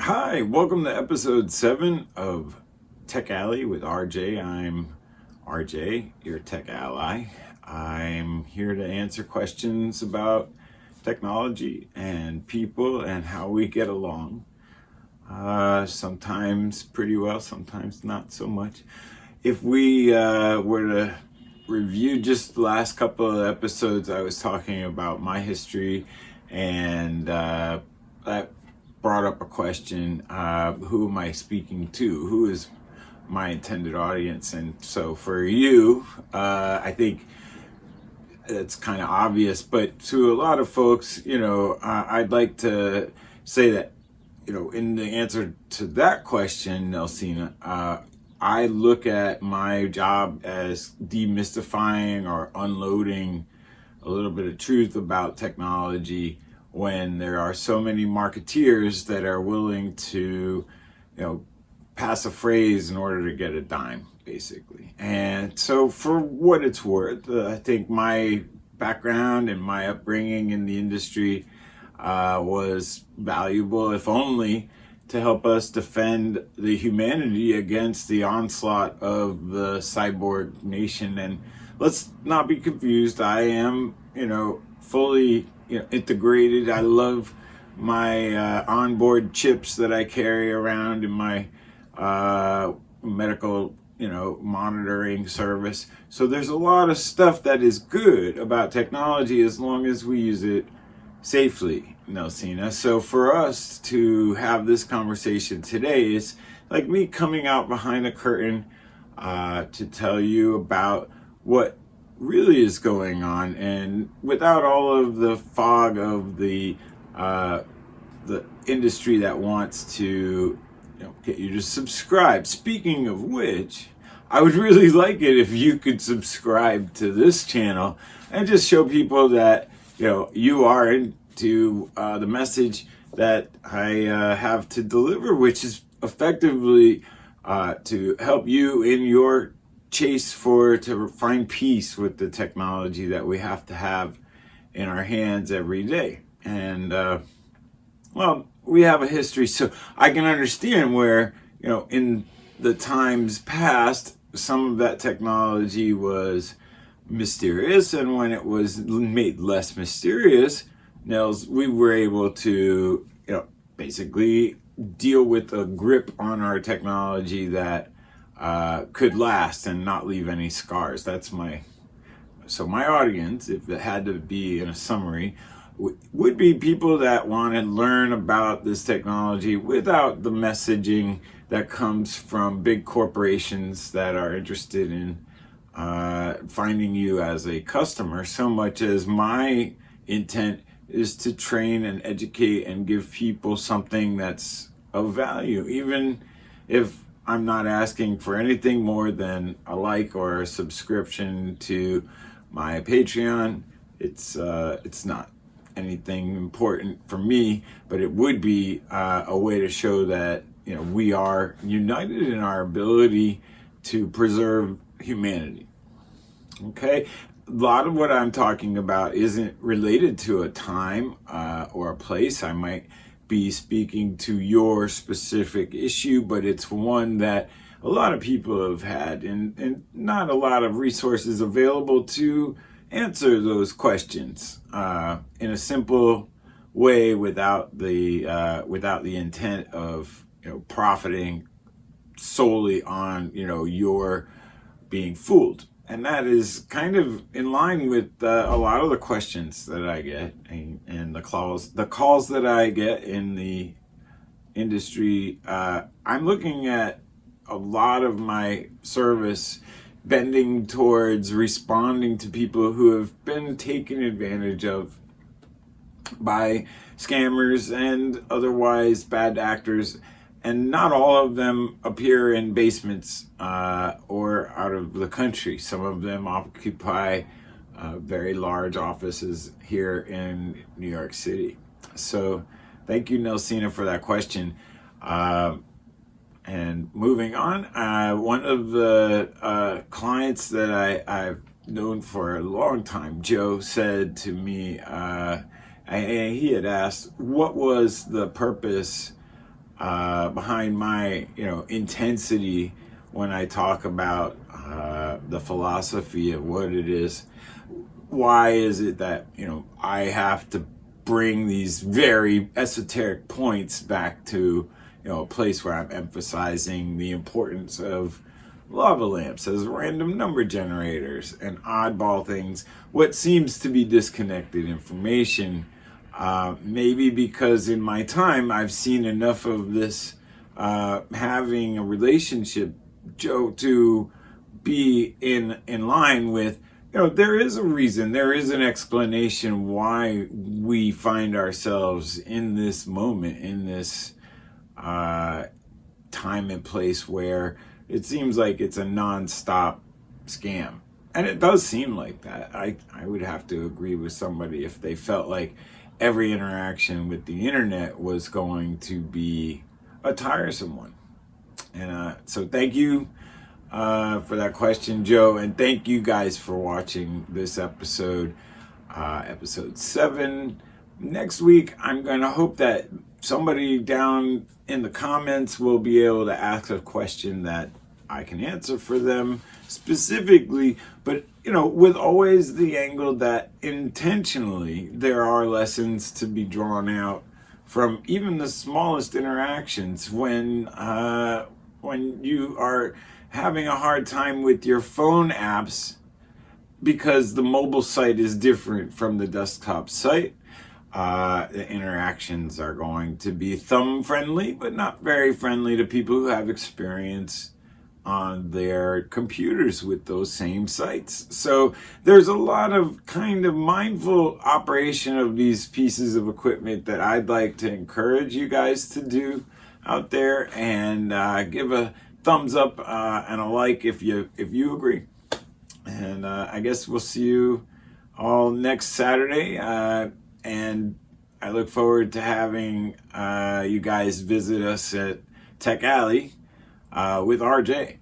Hi, welcome to episode 7 of Tech Alley with RJ. I'm RJ, your tech ally. I'm here to answer questions about technology and people and how we get along. Sometimes pretty well, sometimes not so much. If we were to review just the last couple of episodes, I was talking about my history, and that brought up a question. Who am I speaking to? Who is my intended audience? And so for you, I think it's kind of obvious, but to a lot of folks, I'd like to say that, in the answer to that question, Nelsena, I look at my job as demystifying or unloading a little bit of truth about technology when there are so many marketeers that are willing to, pass a phrase in order to get a dime, basically. And so for what it's worth, I think my background and my upbringing in the industry was valuable, if only to help us defend the humanity against the onslaught of the cyborg nation. And let's not be confused. I am, fully, integrated. I love my onboard chips that I carry around in my medical, monitoring service. So there's a lot of stuff that is good about technology as long as we use it safely, Nelsena. So for us to have this conversation today is like me coming out behind a curtain to tell you about what really is going on, and without all of the fog of the industry that wants to get you to subscribe. Speaking of which, I would really like it if you could subscribe to this channel and just show people that you are into the message that I have to deliver, which is effectively to help you in your chase to find peace with the technology that we have to have in our hands every day. And we have a history, so I can understand where, in the times past, some of that technology was mysterious, and when it was made less mysterious, we were able to, basically deal with a grip on our technology that could last and not leave any scars. So my audience, if it had to be in a summary, would be people that want to learn about this technology without the messaging that comes from big corporations that are interested in finding you as a customer, so much as my intent is to train and educate and give people something that's of value, even if I'm not asking for anything more than a like or a subscription to my Patreon. It's not anything important for me, but it would be a way to show that we are united in our ability to preserve humanity. Okay, a lot of what I'm talking about isn't related to a time or a place. I might be speaking to your specific issue, but it's one that a lot of people have had, and not a lot of resources available to answer those questions in a simple way without the intent of profiting solely on your being fooled. And that is kind of in line with a lot of the questions that I get and the calls that I get in the industry. I'm looking at a lot of my service bending towards responding to people who have been taken advantage of by scammers and otherwise bad actors. And not all of them appear in basements or out of the country. Some of them occupy very large offices here in New York City. So thank you, Nelsena, for that question. And moving on, one of the clients that I've known for a long time, Joe, said to me, he had asked, what was the purpose behind my intensity when I talk about the philosophy of what it is. Why is it that I have to bring these very esoteric points back to a place where I'm emphasizing the importance of lava lamps as random number generators and oddball things, what seems to be disconnected information. Maybe because in my time I've seen enough of this having a relationship, Joe, to be in line with there is a reason, there is an explanation why we find ourselves in this moment, in this time and place where it seems like it's a non-stop scam. And it does seem like that. I would have to agree with somebody if they felt like every interaction with the internet was going to be a tiresome one. And so thank you for that question, Joe, and thank you guys for watching this episode, episode 7. Next week, I'm going to hope that somebody down in the comments will be able to ask a question that I can answer for them specifically, but with always the angle that intentionally there are lessons to be drawn out from even the smallest interactions when you are having a hard time with your phone apps because the mobile site is different from the desktop site. The interactions are going to be thumb friendly, but not very friendly to people who have experience on their computers with those same sites. So there's a lot of kind of mindful operation of these pieces of equipment that I'd like to encourage you guys to do out there, and give a thumbs up and a like if you agree. And I guess we'll see you all next Saturday, and I look forward to having you guys visit us at Tech Alley with RJ.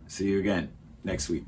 See you again next week.